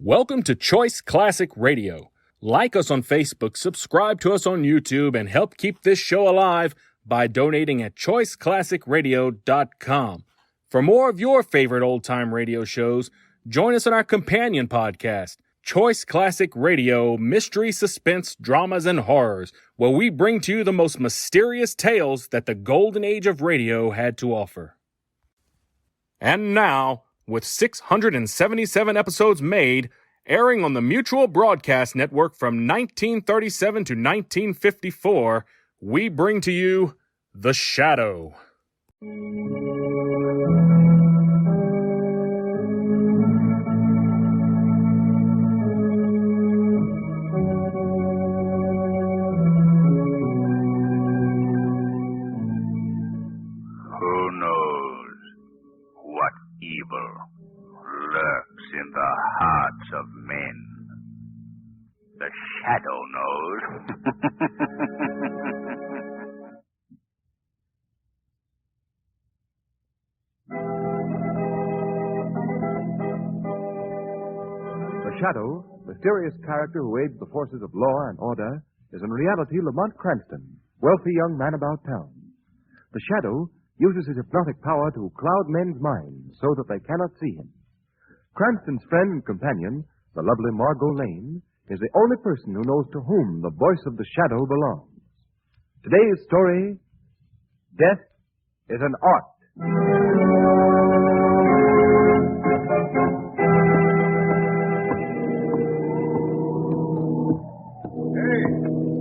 Welcome to Choice Classic Radio. Like us on Facebook, subscribe to us on YouTube, and help keep this show alive by donating at choiceclassicradio.com. For more of your favorite old-time radio shows, join us on our companion podcast, Choice Classic Radio, Mystery, Suspense, Dramas, and Horrors, where we bring to you the most mysterious tales that the golden age of radio had to offer. And now, with 677 episodes made, airing on the Mutual Broadcast Network from 1937 to 1954, we bring to you The Shadow. Who knows what evil lurks in the hearts of men? The Shadow knows. The Shadow, mysterious character who aids the forces of law and order, is in reality Lamont Cranston, wealthy young man about town. The Shadow uses his hypnotic power to cloud men's minds so that they cannot see him. Cranston's friend and companion, the lovely Margot Lane, is the only person who knows to whom the voice of the Shadow belongs. Today's story, Death is an Art.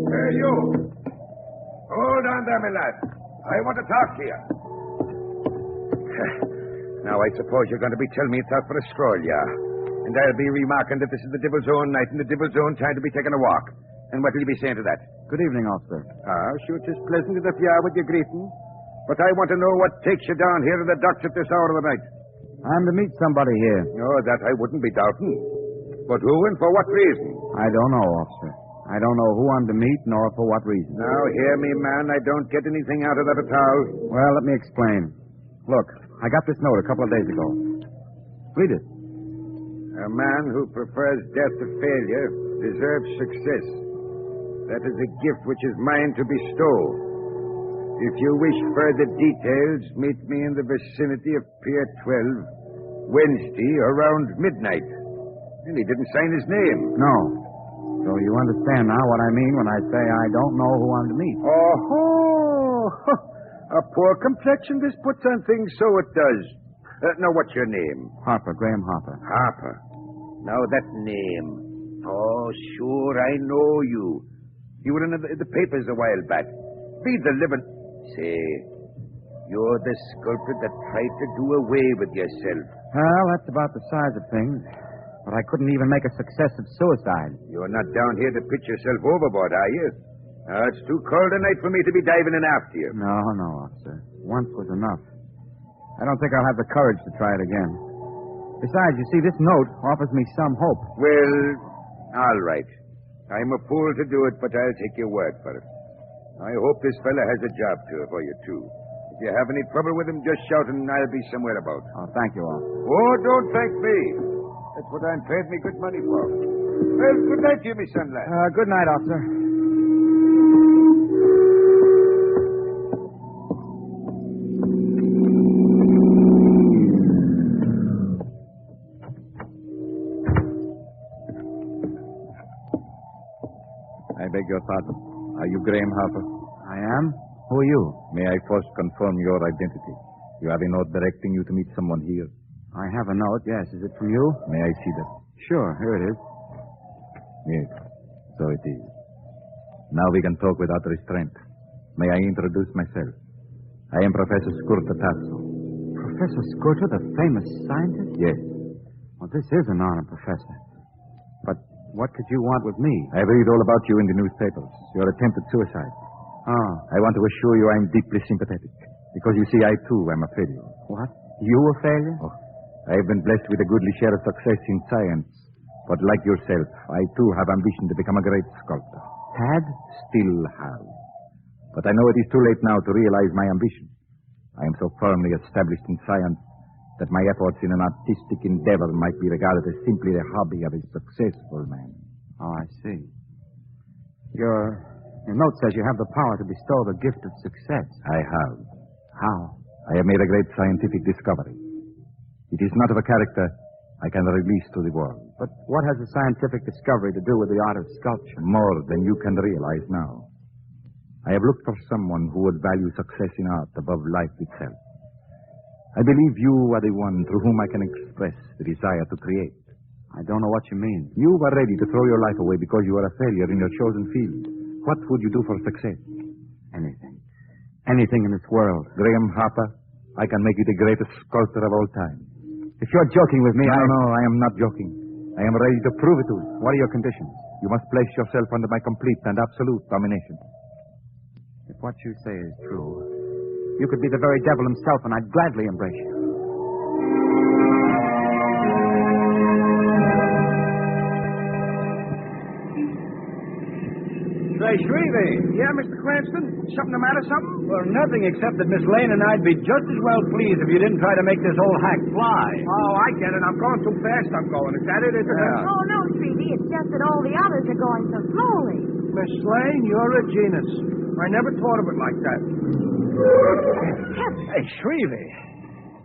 Hey, you. Hold on there, my lad. I want to talk to you. Now, I suppose you're going to be telling me it's out for a stroll, yeah? And I'll be remarking that this is the Devil's Own night and the Devil's Own time to be taking a walk. And what will you be saying to that? Good evening, officer. Sure, it's pleasant enough you are with your greeting. But I want to know what takes you down here to the docks at this hour of the night. I'm to meet somebody here. Oh, that I wouldn't be doubting. But who and for what reason? I don't know, officer. I don't know who I'm to meet nor for what reason. Now, hear me, man. I don't get anything out of that at all. Well, let me explain. Look, I got this note a couple of days ago. Read it. A man who prefers death to failure deserves success. That is a gift which is mine to bestow. If you wish further details, meet me in the vicinity of Pier 12, Wednesday, around midnight. And he didn't sign his name. No. So you understand now what I mean when I say I don't know who I'm to meet. Oh, a poor complexion this puts on things, so it does. Now, what's your name? Harper, Graham Harper. Harper. Now, that name. Oh, sure, I know you. You were in the papers a while back. Be the living... Say, you're the sculptor that tried to do away with yourself. Well, that's about the size of things. But I couldn't even make a success of suicide. You're not down here to pitch yourself overboard, are you? It's too cold a night for me to be diving in after you. No, officer. Once was enough. I don't think I'll have the courage to try it again. Besides, you see, this note offers me some hope. Well, all right. I'm a fool to do it, but I'll take your word for it. I hope this fella has a job for you, too. If you have any trouble with him, just shout and I'll be somewhere about. Oh, thank you, officer. Oh, don't thank me. That's what I'm paid me good money for. Well, good night to you, my son, lad. Good night, officer. I beg your pardon. Are you Graham Harper? I am? Who are you? May I first confirm your identity? You have a note directing you to meet someone here. I have a note, yes. Is it from you? May I see that? Sure, here it is. Yes, so it is. Now we can talk without restraint. May I introduce myself? I am Professor Skurta Tasso. Professor Skurta, the famous scientist? Yes. Well, this is an honor, Professor. But what could you want with me? I read all about you in the newspapers. Your attempted suicide. Oh. I want to assure you I am deeply sympathetic. Because you see, I too am a failure. What? You a failure? Oh, I have been blessed with a goodly share of success in science. But like yourself, I too have ambition to become a great sculptor. Had? Still have. But I know it is too late now to realize my ambition. I am so firmly established in science that my efforts in an artistic endeavor might be regarded as simply the hobby of a successful man. Oh, I see. Your note says you have the power to bestow the gift of success. I have. How? I have made a great scientific discovery. It is not of a character I can release to the world. But what has a scientific discovery to do with the art of sculpture? More than you can realize now. I have looked for someone who would value success in art above life itself. I believe you are the one through whom I can express the desire to create. I don't know what you mean. You were ready to throw your life away because you were a failure in your chosen field. What would you do for success? Anything. Anything in this world. Graham Harper, I can make you the greatest sculptor of all time. If you're joking with me, No, I am not joking. I am ready to prove it to you. What are your conditions? You must place yourself under my complete and absolute domination. If what you say is true, you could be the very devil himself, and I'd gladly embrace you. Say, Shrevey. Yeah, Mr. Cranston? Something the matter, something? Well, nothing except that Miss Lane and I'd be just as well pleased if you didn't try to make this old hack fly. Oh, I get it. I'm going too fast, I'm going. Is that it? Is it? Yeah. Oh, no, Shrevey. It's just that all the others are going so slowly. Miss Lane, you're a genius. I never thought of it like that. Hey, Shrevey.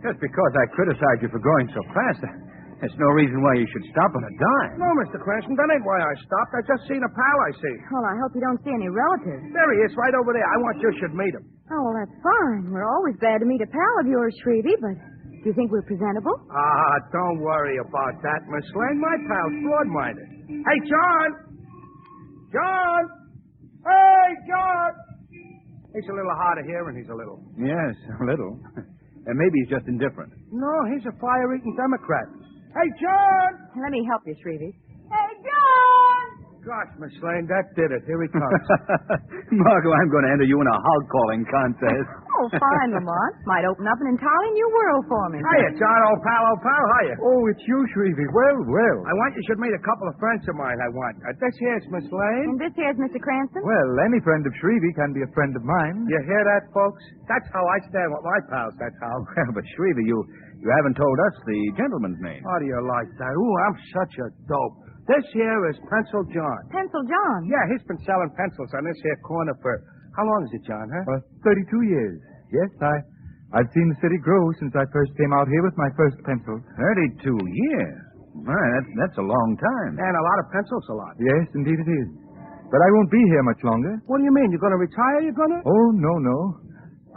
Just because I criticize you for going so fast, there's no reason why you should stop on a dime. No, Mr. Cranston, that ain't why I stopped. I just seen a pal I see. Well, I hope you don't see any relatives. There he is, right over there. I want you should meet him. Oh, well, that's fine. We're always glad to meet a pal of yours, Shrevey, but do you think we're presentable? Ah, don't worry about that, Miss Lane. My pal's broad-minded. Hey, John! John! Hey, John! He's a little hard of hearing, he's a little. Yes, a little. And maybe he's just indifferent. No, he's a fire-eating Democrat. Hey, John! Let me help you, Shrevey. Hey, John! Gosh, Miss Lane, that did it. Here he comes. Margot, I'm going to enter you in a hog-calling contest. Oh, fine, Lamont. Might open up an entirely new world for me. Hiya, John, old pal, hiya. Oh, it's you, Shrevey. Well. I want you should meet a couple of friends of mine I want. This here's Miss Lane. And this here's Mr. Cranston. Well, any friend of Shrevey can be a friend of mine. You hear that, folks? That's how I stand with my pals, that's how. Well, but Shrevey, you haven't told us the gentleman's name. How do you like that? Ooh, I'm such a dope. This here is Pencil John. Pencil John. Yeah, he's been selling pencils on this here corner for... How long is it, John, huh? 32 years. Yes, I've seen the city grow since I first came out here with my first pencil. 32 years? My, that's a long time. And a lot of pencils, a lot. Yes, indeed it is. But I won't be here much longer. What do you mean? You're going to retire, you're going to? Oh, no.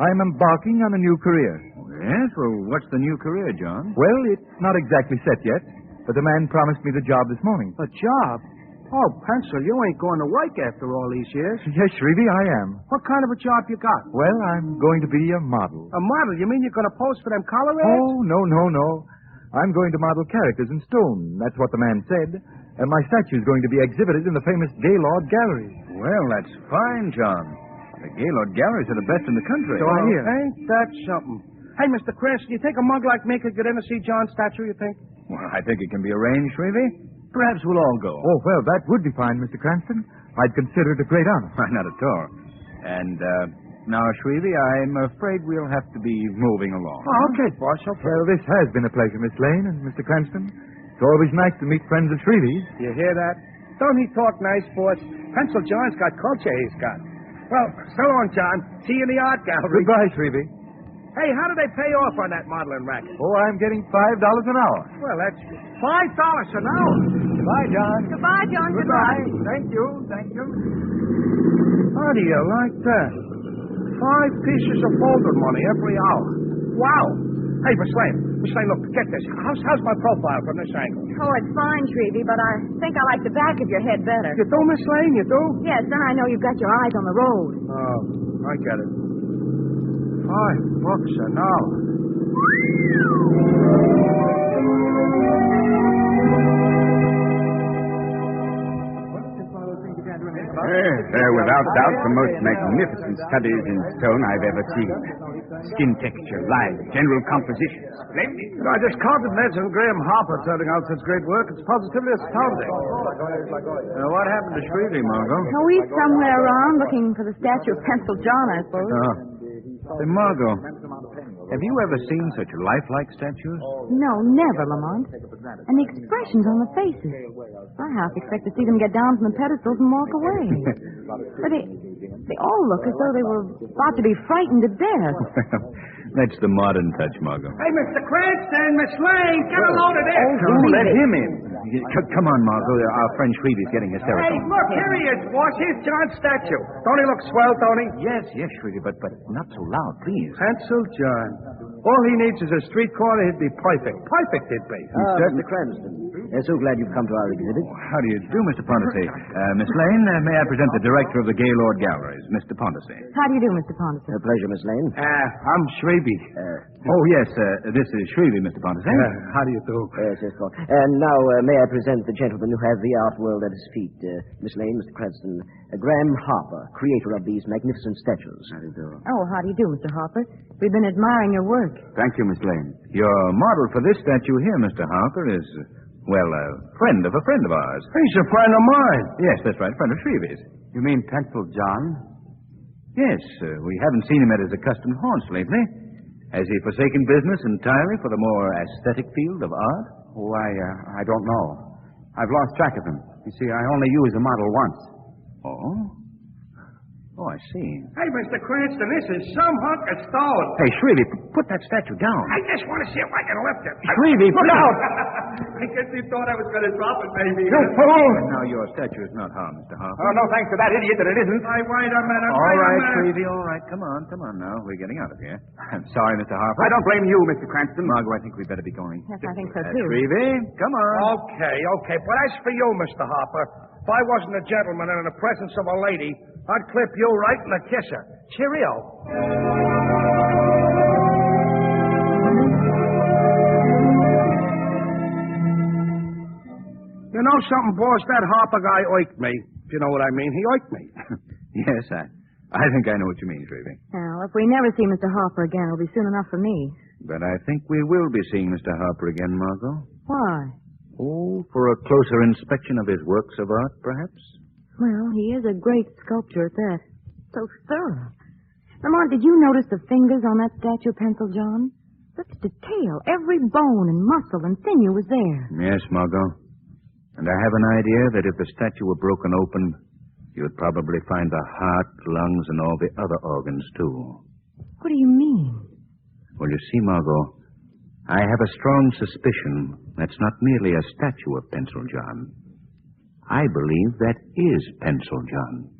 I'm embarking on a new career. Yes? Well, what's the new career, John? Well, it's not exactly set yet, but the man promised me the job this morning. A job? Oh, Pencil, you ain't going to work after all these years. Yes, Shrevey, I am. What kind of a job you got? Well, I'm going to be a model. A model? You mean you're going to pose for them color ads? Oh, no. I'm going to model characters in stone. That's what the man said. And my statue is going to be exhibited in the famous Gaylord Gallery. Well, that's fine, John. The Gaylord Galleries are the best in the country. So I hear. Ain't that something? Hey, Mr. Cranston, you think a mug like me could get in to see John's statue, you think? Well, I think it can be arranged, Shrevey. Perhaps we'll all go. Oh, well, that would be fine, Mr. Cranston. I'd consider it a great honor. Not at all. And, now, Shrevey, I'm afraid we'll have to be moving along. Oh, okay, boss, okay. Well, this has been a pleasure, Miss Lane and Mr. Cranston. It's always nice to meet friends of Shrevey's. You hear that? Don't he talk nice, boss? Pencil John's got culture, he's got. Well, so long, John. See you in the art gallery. Goodbye, Shrevey. Hey, how do they pay off on that modeling racket? Oh, I'm getting $5 an hour. Well, that's $5 an hour. Goodbye, John. Goodbye, John. Goodbye. Thank you. How do you like that? 5 pieces of folded money every hour. Wow. Hey, Miss Lane, look, get this. How's my profile from this angle? Oh, it's fine, Shrevey, but I think I like the back of your head better. You do, Miss Lane, you do? Yes, then I know you've got your eyes on the road. Oh, I get it. $5 an hour. They're without doubt the most magnificent studies in stone I've ever seen. Skin texture, lines, general composition. Splendid. I just counted Ned's and Graham Harper turning out such great work. It's positively astounding. What happened to Shrevey, Margot? Oh, he's somewhere around looking for the statue of Pencil John, I suppose. Hey, Margot. Have you ever seen such lifelike statues? No, never, Lamont. And the expressions on the faces. I half expect to see them get down from the pedestals and walk away. But they all look as though they were about to be frightened to death. That's the modern touch, Margot. Hey, Mr. Cranston, Miss Lane, get a load of this. Let him in. Come on, Margot. Our friend Shreve's getting hysterical. Hey, look, here he is, boss. Here's John's statue. Don't he look swell, don't he? Yes, Shrevey, but not so loud, please. Pencil John. All he needs is a street corner. He'd be perfect. Perfect, he'd be. Mr. Cranston. So glad you've come to our exhibit. How do you do, Mr. Pondice? Miss Lane, may I present the director of the Gaylord Galleries, Mr. Pondice. How do you do, Mr. Pondice? A pleasure, Miss Lane. I'm Shrevey. Yes, this is Shrevey, Mr. Pondice. How do you do? Yes, Paul. And now, may I present the gentleman who has the art world at his feet. Miss Lane, Mr. Cranston, Graham Harper, creator of these magnificent statues. How do you do? Oh, how do you do, Mr. Harper? We've been admiring your work. Thank you, Miss Lane. Your model for this statue here, Mr. Harper, is, well, a friend of ours. He's a friend of mine. Yes, that's right, a friend of Shreve's. You mean Pencil John? Yes, we haven't seen him at his accustomed haunts lately. Has he forsaken business entirely for the more aesthetic field of art? Oh, I don't know. I've lost track of him. You see, I only used the model once. Oh? Oh, I see. Hey, Mr. Cranston, this is some hunk of stone. Hey, Shrevey, put that statue down. I just want to see if I can lift it. Shrevey, Look out! I guess he thought I was going to drop it, maybe. You fool! Now, your statue is not harmed, Mr. Harper. Oh, no thanks to that idiot that it isn't. Wait a minute. All right, Shrevey, all right. Come on now. We're getting out of here. I'm sorry, Mr. Harper. I don't blame you, Mr. Cranston. Margot, I think we'd better be going. Yes, I think so, too. Shrevey, come on. Okay. But as for you, Mr. Harper, if I wasn't a gentleman and in the presence of a lady, I'd clip you right in the kisser. Cheerio. You know something, boss? That Harper guy oiked me. If you know what I mean. He oiked me. Yes, I think I know what you mean, Shrevey. Well, if we never see Mr. Harper again, it'll be soon enough for me. But I think we will be seeing Mr. Harper again, Margot. Why? Oh, for a closer inspection of his works of art, perhaps? Well, he is a great sculptor at that. So thorough. Lamont, did you notice the fingers on that statue of Pencil John? Such detail. Every bone and muscle and sinew was there. Yes, Margot. And I have an idea that if the statue were broken open, you would probably find the heart, lungs, and all the other organs, too. What do you mean? Well, you see, Margot, I have a strong suspicion that's not merely a statue of Pencil John. I believe that is Pencil John.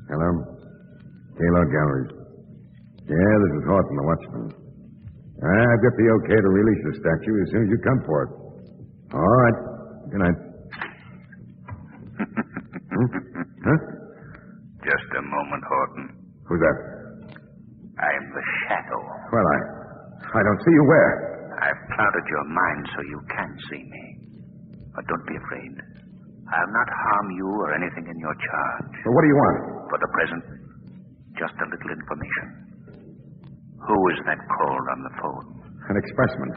Hello? Gaylord Galleries. Yeah, this is Horton, the watchman. I've got the okay to release the statue as soon as you come for it. All right. Good night. Huh? Just a moment, Horton. Who's that? I'm the Shadow. Well, I don't see you where. I've clouded your mind so you can't see me. But don't be afraid. I'll not harm you or anything in your charge. So what do you want? For the present, just a little information. Who is that called on the phone? An expressman.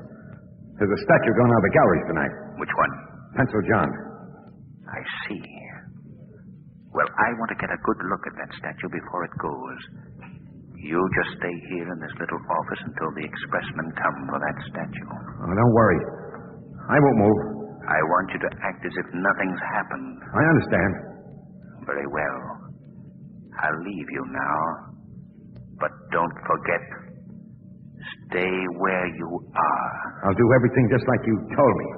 There's a statue going out of the galleries tonight. Which one? Pencil John. I see. Well, I want to get a good look at that statue before it goes. You just stay here in this little office until the expressmen come for that statue. Oh, don't worry. I won't move. I want you to act as if nothing's happened. I understand. Very well. I'll leave you now. But don't forget, stay where you are. I'll do everything just like you told me.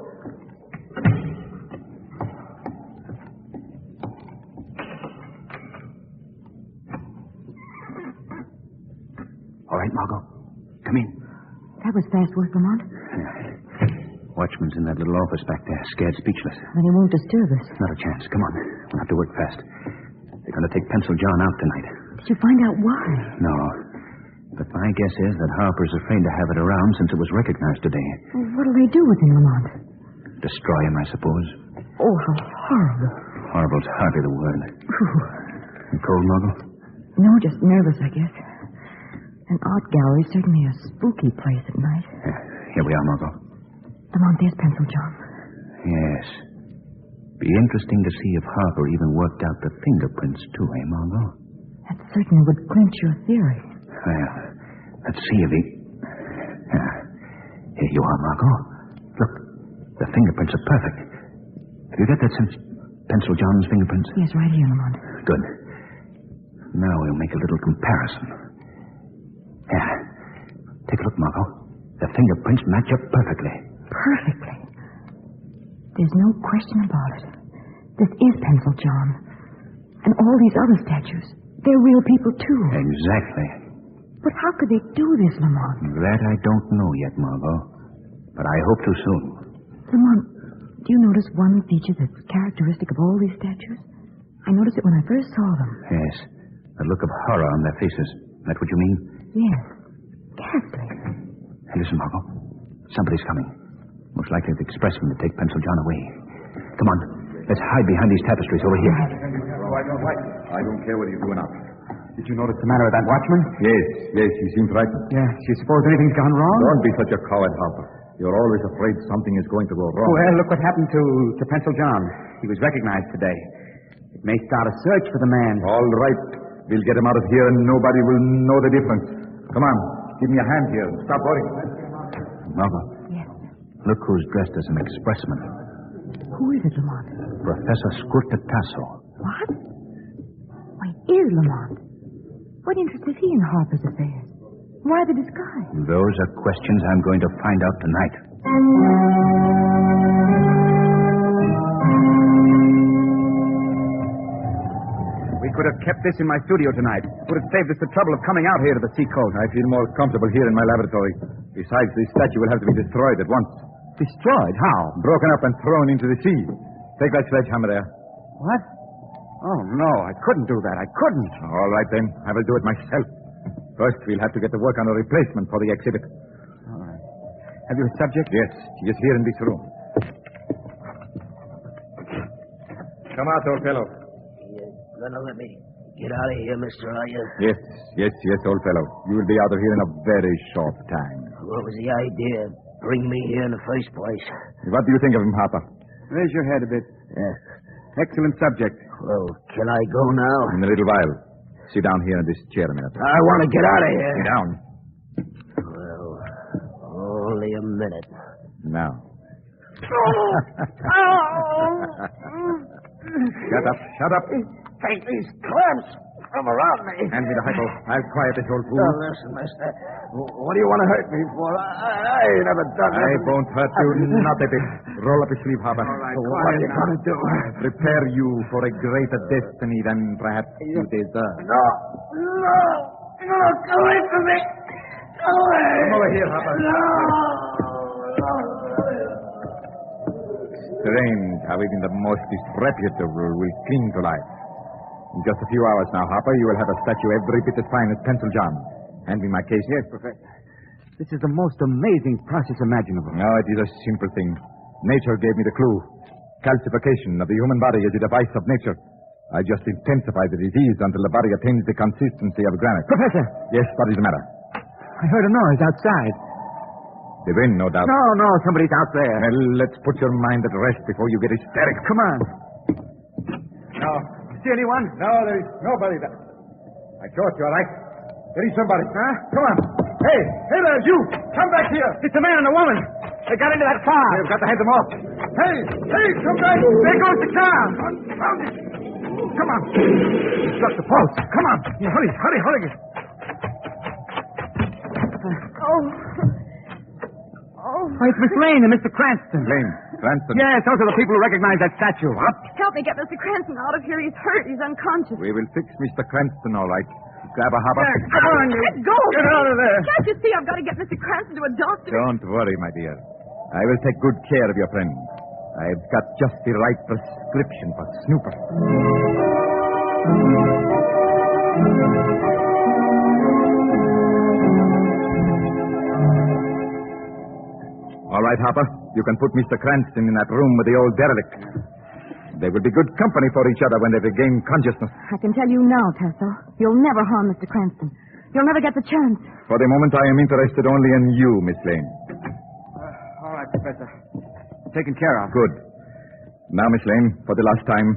All right, Margot. Come in. That was fast work, Lamont. Watchman's in that little office back there, scared speechless. Then he won't disturb us. Not a chance. Come on. We'll have to work fast. They're going to take Pencil John out tonight. Did you find out why? No. But my guess is that Harper's afraid to have it around since it was recognized today. Well, what'll they do with him, Lamont? Destroy him, I suppose. Oh, how horrible. Horrible's hardly the word. You cold, Margot? No, just nervous, I guess. An art gallery, certainly a spooky place at night. Here we are, Margot. Lamont, there's Pencil John. Yes. Be interesting to see if Harper even worked out the fingerprints, too, Margot? That certainly would clinch your theory. Well, let's see if he... Here you are, Margot. Look, the fingerprints are perfect. Have you got that since Pencil John's fingerprints? Yes, right here, Lamont. Good. Now we'll make a little comparison. Here. Take a look, Margot. The fingerprints match up perfectly. Perfectly. There's no question about it. This is Pencil John. And all these other statues, they're real people, too. Exactly. But how could they do this, Lamont? That I don't know yet, Margot. But I hope to soon. Lamont, do you notice one feature that's characteristic of all these statues? I noticed it when I first saw them. Yes. The look of horror on their faces. That what you mean? Yes. Ghastly. Hey, listen, Margot. Somebody's coming. Most likely the expressman to take Pencil John away. Come on. Let's hide behind these tapestries over here. I don't care what you're doing up. Did you notice the manner of that watchman? Yes, he seems frightened. Yes. You suppose anything's gone wrong? Don't be such a coward, Harper. You're always afraid something is going to go wrong. Well, look what happened to Pencil John. He was recognized today. It may start a search for the man. All right. We'll get him out of here and nobody will know the difference. Come on. Give me a hand here. Stop worrying. Margot. Yes. Look who's dressed as an expressman. Who is it, Lamont? Professor Scurtatasso. What? Why, it is Lamont. What interest has he in Harper's affairs? Why the disguise? Those are questions I'm going to find out tonight. We could have kept this in my studio tonight. Would have saved us the trouble of coming out here to the Seacoast. I feel more comfortable here in my laboratory. Besides, this statue will have to be destroyed at once. Destroyed? How? Broken up and thrown into the sea. Take that sledgehammer there. What? Oh, no, I couldn't do that. I couldn't. All right, then. I will do it myself. First, we'll have to get to work on a replacement for the exhibit. All right. Have you a subject? Yes, he is here in this room. Come out, old fellow. You're gonna let me get out of here, mister, are you? Yes, old fellow. You will be out of here in a very short time. What was the idea of bringing me here in the first place? What do you think of him, Harper? Raise your head a bit. Yeah. Excellent subject. Well, can I go now? In a little while. Sit down here in this chair a minute. I want to get out of here. Sit down. Well, only a minute. Now. Shut up. Take these clamps from around me. Hand me the hypo. I'll quiet this old fool. Now, listen, mister. What do you want to hurt me for? I ain't never done I nothing. won't hurt you, not a bit. Roll up your sleeve, Harper. All right, what are you going to do? Prepare you for a greater destiny than perhaps you deserve. No, go away from me. Go away. Come over here, Harper. No. Strange how even the most disreputable will cling to life. In just a few hours now, Harper, you will have a statue every bit as fine as Pencil John. Hand me my case. Yes, Professor. This is the most amazing process imaginable. No, it is a simple thing. Nature gave me the clue. Calcification of the human body is a device of nature. I just intensify the disease until the body attains the consistency of granite. Professor! Yes, what is the matter? I heard a noise outside. The wind, no doubt. No, somebody's out there. Well, let's put your mind at rest before you get hysterical. Come on. No. See anyone? No, there is nobody there. I thought you all right. There is somebody. Huh? Come on. Hey, there, you. Come back here. It's a man and a woman. They got into that car. We've got to head them off. Hey, come back. There goes the car. Come on. He's got the pulse. Come on. Yeah, hurry. Oh, it's Miss Lane and Mr. Cranston. Lane, Cranston. Yes, those are the people who recognize that statue. What? Help me get Mr. Cranston out of here. He's hurt. He's unconscious. We will fix Mr. Cranston, all right. Grab a hopper. Come on, you. Let go. Get out of there. Can't you see I've got to get Mr. Cranston to a doctor? Don't worry, my dear. I will take good care of your friend. I've got just the right prescription for snoopers. All right, Harper. You can put Mr. Cranston in that room with the old derelict. They will be good company for each other when they regain consciousness. I can tell you now, Tasso. You'll never harm Mr. Cranston. You'll never get the chance. For the moment, I am interested only in you, Miss Lane. All right, Professor. Taken care of. Good. Now, Miss Lane, for the last time,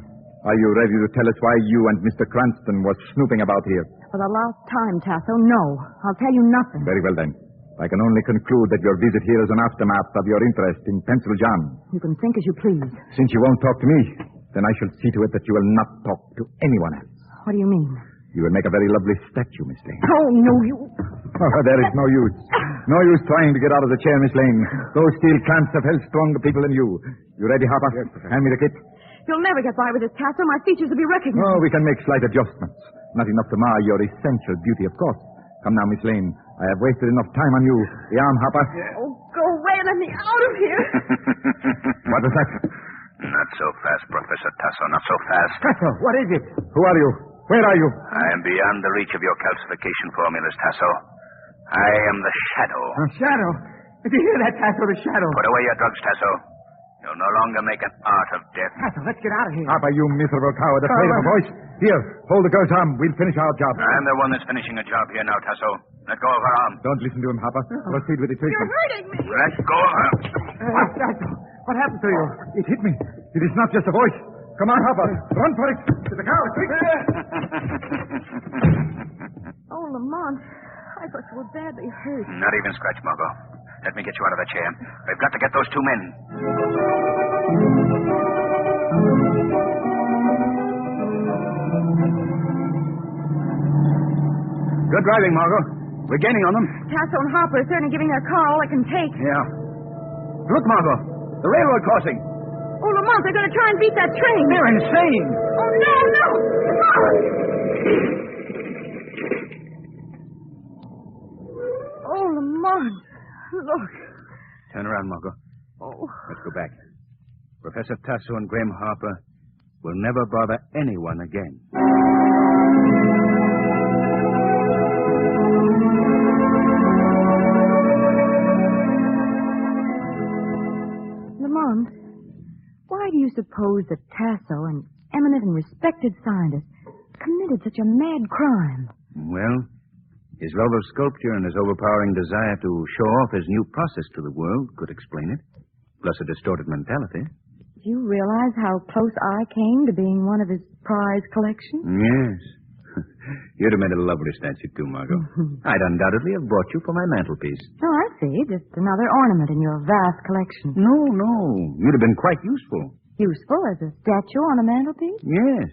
are you ready to tell us why you and Mr. Cranston were snooping about here? For the last time, Tasso, no. I'll tell you nothing. Very well, then. I can only conclude that your visit here is an aftermath of your interest in Pencil John. You can think as you please. Since you won't talk to me, then I shall see to it that you will not talk to anyone else. What do you mean? You will make a very lovely statue, Miss Lane. Oh, no, you... Oh, there is no use. No use trying to get out of the chair, Miss Lane. Those steel clamps have held stronger people than you. You ready, Harper? Yes, Professor. Hand me the kit. You'll never get by with this, Tasso. My features will be recognized. Oh, we can make slight adjustments. Not enough to mar your essential beauty, of course. Come now, Miss Lane. I have wasted enough time on you. The arm, Harper. Oh, go away and let me out of here. What was that? Not so fast, Professor Tasso. Not so fast. Tasso, what is it? Who are you? Where are you? I am beyond the reach of your calcification formulas, Tasso. I am the Shadow. A shadow? Did you hear that, Tasso, the shadow? Put away your drugs, Tasso. You'll no longer make an art of death. Tasso, let's get out of here. Harper, you miserable coward, afraid of a voice. Here, hold the girl's arm. We'll finish our job. I'm the one that's finishing a job here now, Tasso. Let go of her arm. Don't listen to him, Harper. Proceed with the treatment. You're hurting me. Let go of her. What, Tasso? What happened to you? It hit me. It is not just a voice. Come on, Harper. Run for it. To the car, quick. Oh, Lamont. I thought you were badly hurt. Not even scratch, Margot. Let me get you out of the chair. We've got to get those two men. Good driving, Margot. We're gaining on them. Tasso and Harper are certainly giving their car all it can take. Yeah. Look, Margot. The railroad crossing. Oh, Lamont, they're going to try and beat that train. They're insane. Oh, no, no. Oh, Lamont. Look. Turn around, Margot. Oh. Let's go back. Professor Tasso and Graham Harper will never bother anyone again. Lamont, why do you suppose that Tasso, an eminent and respected scientist, committed such a mad crime? Well, his love of sculpture and his overpowering desire to show off his new process to the world could explain it, plus a distorted mentality. Do you realize how close I came to being one of his prize collection? Yes. You'd have made a lovely statue, too, Margot. I'd undoubtedly have bought you for my mantelpiece. Oh, I see. Just another ornament in your vast collection. No. You'd have been quite useful. Useful as a statue on a mantelpiece? Yes.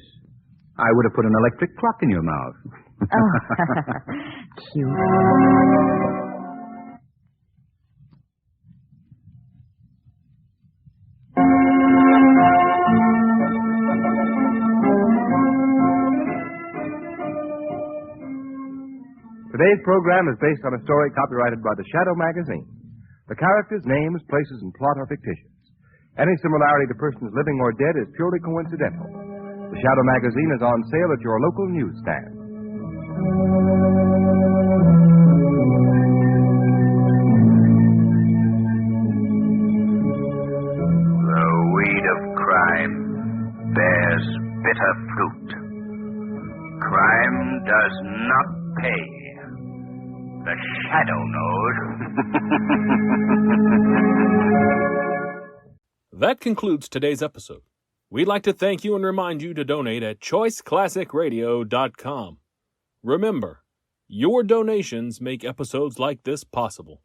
I would have put an electric clock in your mouth. Oh, cute. Today's program is based on a story copyrighted by the Shadow magazine. The characters, names, places, and plot are fictitious. Any similarity to persons living or dead is purely coincidental. The Shadow magazine is on sale at your local newsstand. The weed of crime bears bitter fruit. Crime does not pay. The Shadow knows. That concludes today's episode. We'd like to thank you and remind you to donate at choiceclassicradio.com. Remember, your donations make episodes like this possible.